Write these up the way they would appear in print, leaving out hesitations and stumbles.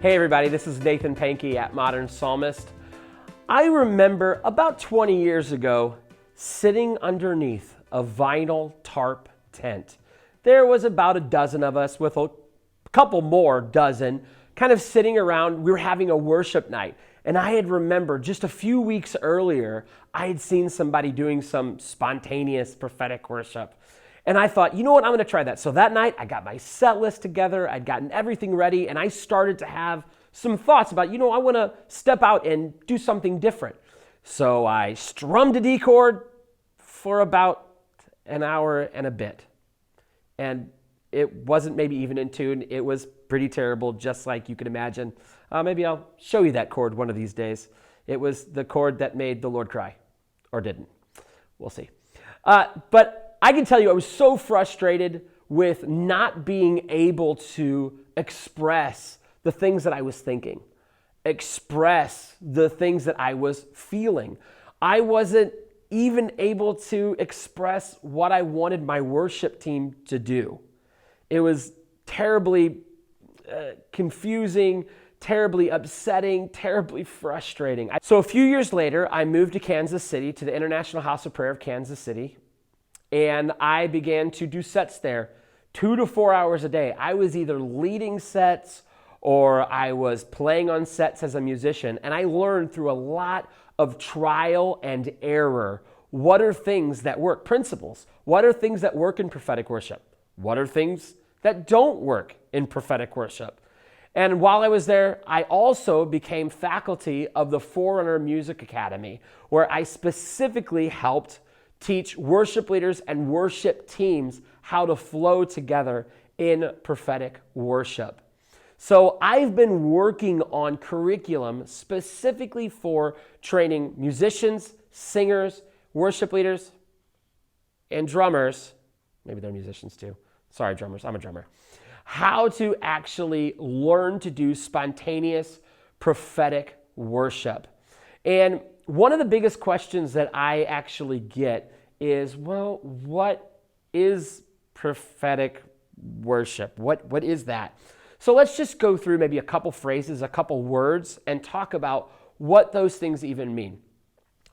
Hey everybody, this is Nathan Pankey at Modern Psalmist. I remember about 20 years ago sitting underneath a vinyl tarp tent. There was about a dozen of us with a couple more dozen kind of sitting around. We were having a worship night. And I had remembered just a few weeks earlier, I had seen somebody doing some spontaneous prophetic worship. And I thought, you know what, I'm going to try that. So that night, I got my set list together. I'd gotten everything ready, and I started to have some thoughts about, I want to step out and do something different. So I strummed a D chord for about an hour and a bit. And it wasn't maybe even in tune. It was pretty terrible, just like you can imagine. Maybe I'll show you that chord one of these days. It was the chord that made the Lord cry, or didn't. We'll see. But I can tell you I was so frustrated with not being able to express the things that I was thinking, express the things that I was feeling. I wasn't even able to express what I wanted my worship team to do. It was terribly confusing, terribly upsetting, terribly frustrating. So a few years later, I moved to Kansas City, to the International House of Prayer of Kansas City. And I began to do sets there 2 to 4 hours a day. I was either leading sets or I was playing on sets as a musician. And I learned through a lot of trial and error what are things that work, principles. What are things that work in prophetic worship? What are things that don't work in prophetic worship? And while I was there, I also became faculty of the Forerunner Music Academy, where I specifically helped teach worship leaders and worship teams how to flow together in prophetic worship. So I've been working on curriculum specifically for training musicians, singers, worship leaders, and drummers. Maybe they're musicians too. Sorry, drummers. I'm a drummer. How to actually learn to do spontaneous prophetic worship. And one of the biggest questions that I actually get is, well, what is prophetic worship? What is that? So let's just go through maybe a couple phrases, a couple words, and talk about what those things even mean.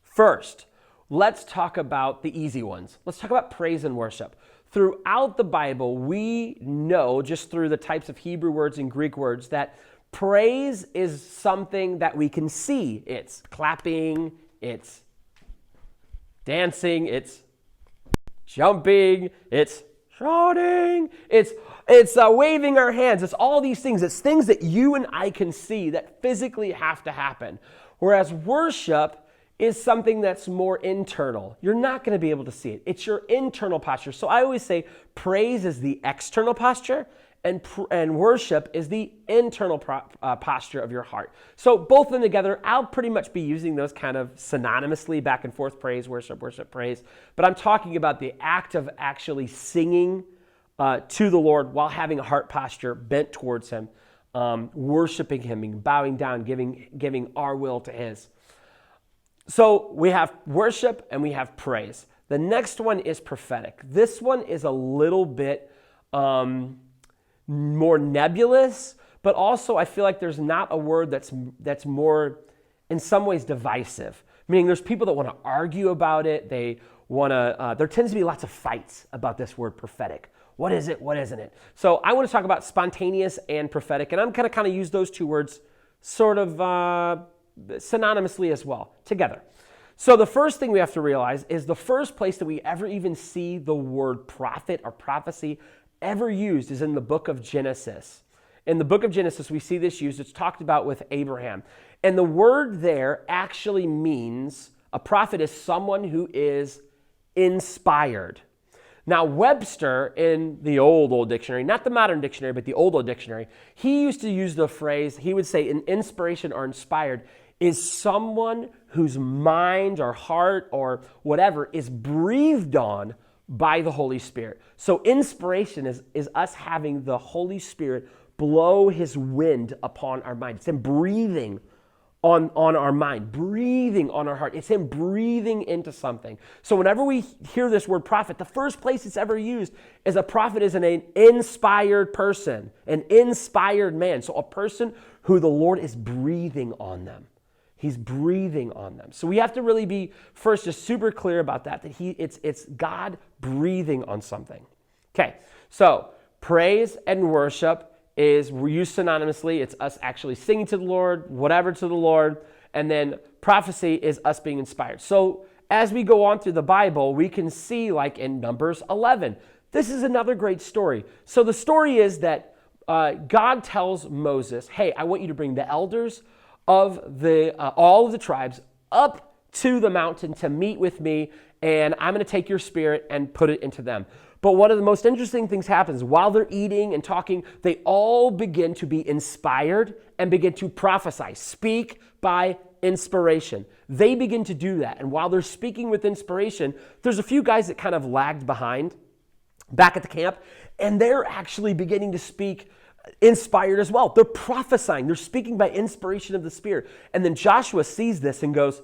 First, let's talk about the easy ones. Let's talk about praise and worship. Throughout the Bible, we know just through the types of Hebrew words and Greek words that praise is something that we can see. It's clapping, it's dancing, it's jumping, it's shouting, it's waving our hands. It's all these things. It's things that you and I can see that physically have to happen. Whereas worship is something that's more internal. You're not going to be able to see it. It's your internal posture. So I always say praise is the external posture, and worship is the internal posture of your heart. So both of them together, I'll pretty much be using those kind of synonymously, back and forth, praise, worship, worship, praise. But I'm talking about the act of actually singing to the Lord while having a heart posture bent towards Him, worshiping Him, bowing down, giving our will to His. So we have worship and we have praise. The next one is prophetic. This one is a little bit more nebulous, but also I feel like there's not a word that's more, in some ways, divisive. Meaning there's people that want to argue about it. There tends to be lots of fights about this word prophetic. What is it? What isn't it? So I want to talk about spontaneous and prophetic, and I'm going to kind of use those two words sort of synonymously as well, together. So the first thing we have to realize is the first place that we ever even see the word prophet or prophecy ever used is in the book of Genesis. In the book of Genesis, we see this used. It's talked about with Abraham. And the word there actually means a prophet is someone who is inspired. Now, Webster, in the old dictionary, not the modern dictionary, but the old dictionary, he used to use the phrase, he would say an inspiration or inspired is someone whose mind or heart or whatever is breathed on by the Holy Spirit. So inspiration is us having the Holy Spirit blow His wind upon our mind. It's Him breathing on our mind, breathing on our heart. It's him breathing into something. So whenever we hear this word prophet, the first place it's ever used is a prophet is an inspired person, an inspired man. So a person who the Lord is breathing on them. He's breathing on them. So we have to really be first just super clear about that it's God breathing on something. Okay, so praise and worship is used synonymously. It's us actually singing to the Lord, whatever to the Lord. And then prophecy is us being inspired. So as we go on through the Bible, we can see like in Numbers 11, this is another great story. So the story is that God tells Moses, hey, I want you to bring the elders of all of the tribes up to the mountain to meet with me, and I'm going to take your spirit and put it into them. But one of the most interesting things happens while they're eating and talking, they all begin to be inspired and begin to prophesy, speak by inspiration. They begin to do that. And while they're speaking with inspiration, there's a few guys that kind of lagged behind back at the camp, and they're actually beginning to speak inspired as well. They're prophesying. They're speaking by inspiration of the Spirit. And then Joshua sees this and goes,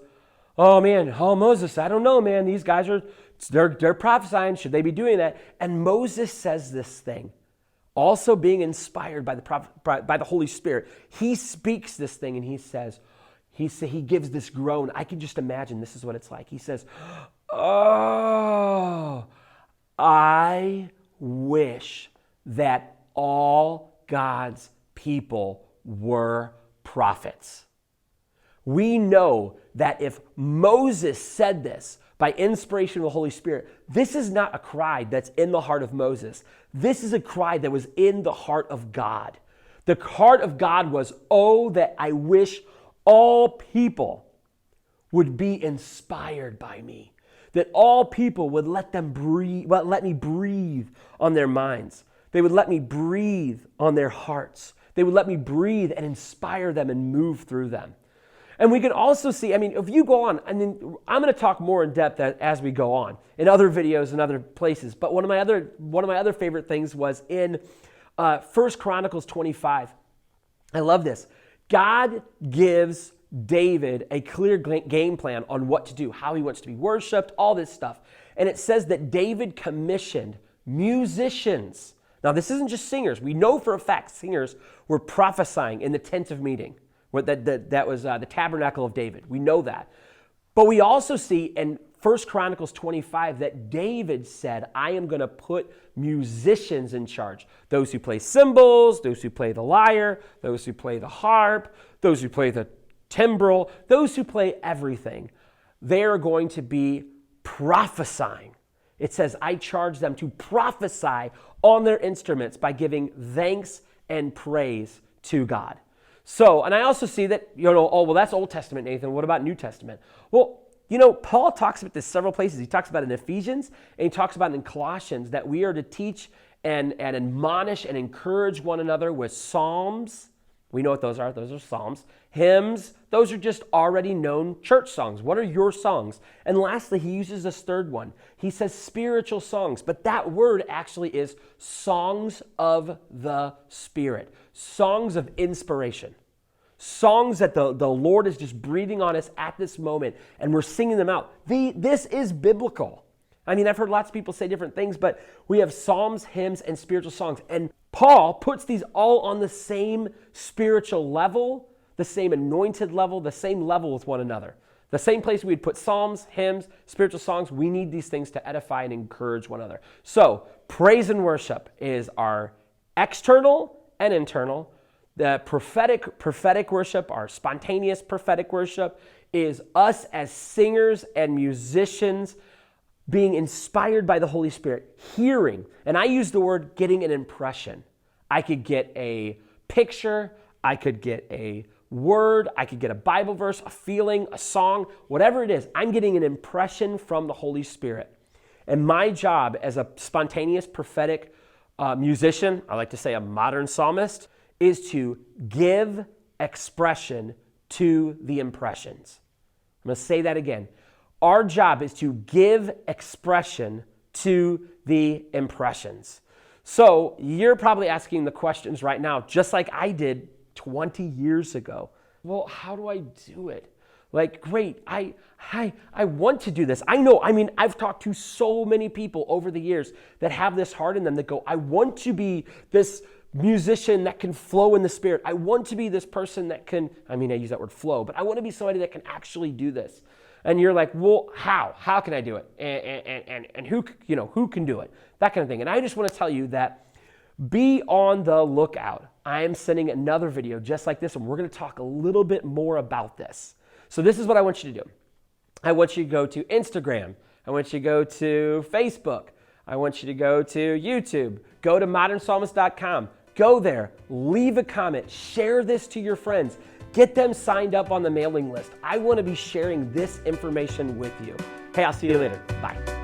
oh man, Moses, I don't know, man. These guys they're prophesying. Should they be doing that? And Moses says this thing, also being inspired by the Holy Spirit. He speaks this thing and he gives this groan. I can just imagine this is what it's like. He says, oh, I wish that all God's people were prophets. We know that if Moses said this by inspiration of the Holy Spirit, this is not a cry that's in the heart of Moses. This is a cry that was in the heart of God. The heart of God was, oh, that I wish all people would be inspired by me. That all people would let me breathe on their minds. They would let me breathe on their hearts. They would let me breathe and inspire them and move through them. And we can also see, if you go on, I'm going to talk more in depth as we go on in other videos and other places. But one of my other favorite things was in 1 Chronicles 25. I love this. God gives David a clear game plan on what to do, how he wants to be worshiped, all this stuff. And it says that David commissioned musicians. Now, this isn't just singers. We know for a fact singers were prophesying in the tent of meeting. That was the tabernacle of David. We know that. But we also see in 1 Chronicles 25 that David said, I am going to put musicians in charge. Those who play cymbals, those who play the lyre, those who play the harp, those who play the timbrel, those who play everything. They are going to be prophesying. It says, I charge them to prophesy on their instruments by giving thanks and praise to God. So, and I also see that, that's Old Testament, Nathan. What about New Testament? Well, Paul talks about this several places. He talks about it in Ephesians, and he talks about it in Colossians, that we are to teach and admonish and encourage one another with psalms. We know what those are. Those are psalms. Hymns. Those are just already known church songs. What are your songs? And lastly, he uses this third one. He says spiritual songs, but that word actually is songs of the Spirit. Songs of inspiration. Songs that the Lord is just breathing on us at this moment, and we're singing them out. This is biblical. I've heard lots of people say different things, but we have psalms, hymns, and spiritual songs. And Paul puts these all on the same spiritual level, the same anointed level, the same level with one another. The same place we'd put psalms, hymns, spiritual songs, we need these things to edify and encourage one another. So, praise and worship is our external and internal. The prophetic worship, our spontaneous prophetic worship, is us as singers and musicians being inspired by the Holy Spirit, hearing. And I use the word getting an impression. I could get a picture, I could get a word, I could get a Bible verse, a feeling, a song, whatever it is. I'm getting an impression from the Holy Spirit. And my job as a spontaneous prophetic musician, I like to say a modern psalmist, is to give expression to the impressions. I'm going to say that again. Our job is to give expression to the impressions. So you're probably asking the questions right now, just like I did 20 years ago. well, how do I do it? Like, great, I want to do this. I know, I've talked to so many people over the years that have this heart in them that go, I want to be this musician that can flow in the Spirit. I want to be this person that can, I use that word flow, but I want to be somebody that can actually do this. And you're like, well, how? How can I do it? And who can do it? That kind of thing. And I just want to tell you that be on the lookout. I am sending another video just like this one. We're going to talk a little bit more about this. So this is what I want you to do. I want you to go to Instagram. I want you to go to Facebook. I want you to go to YouTube. Go to modernpsalmist.com. Go there. Leave a comment. Share this to your friends. Get them signed up on the mailing list. I want to be sharing this information with you. Hey, I'll see you later. Bye.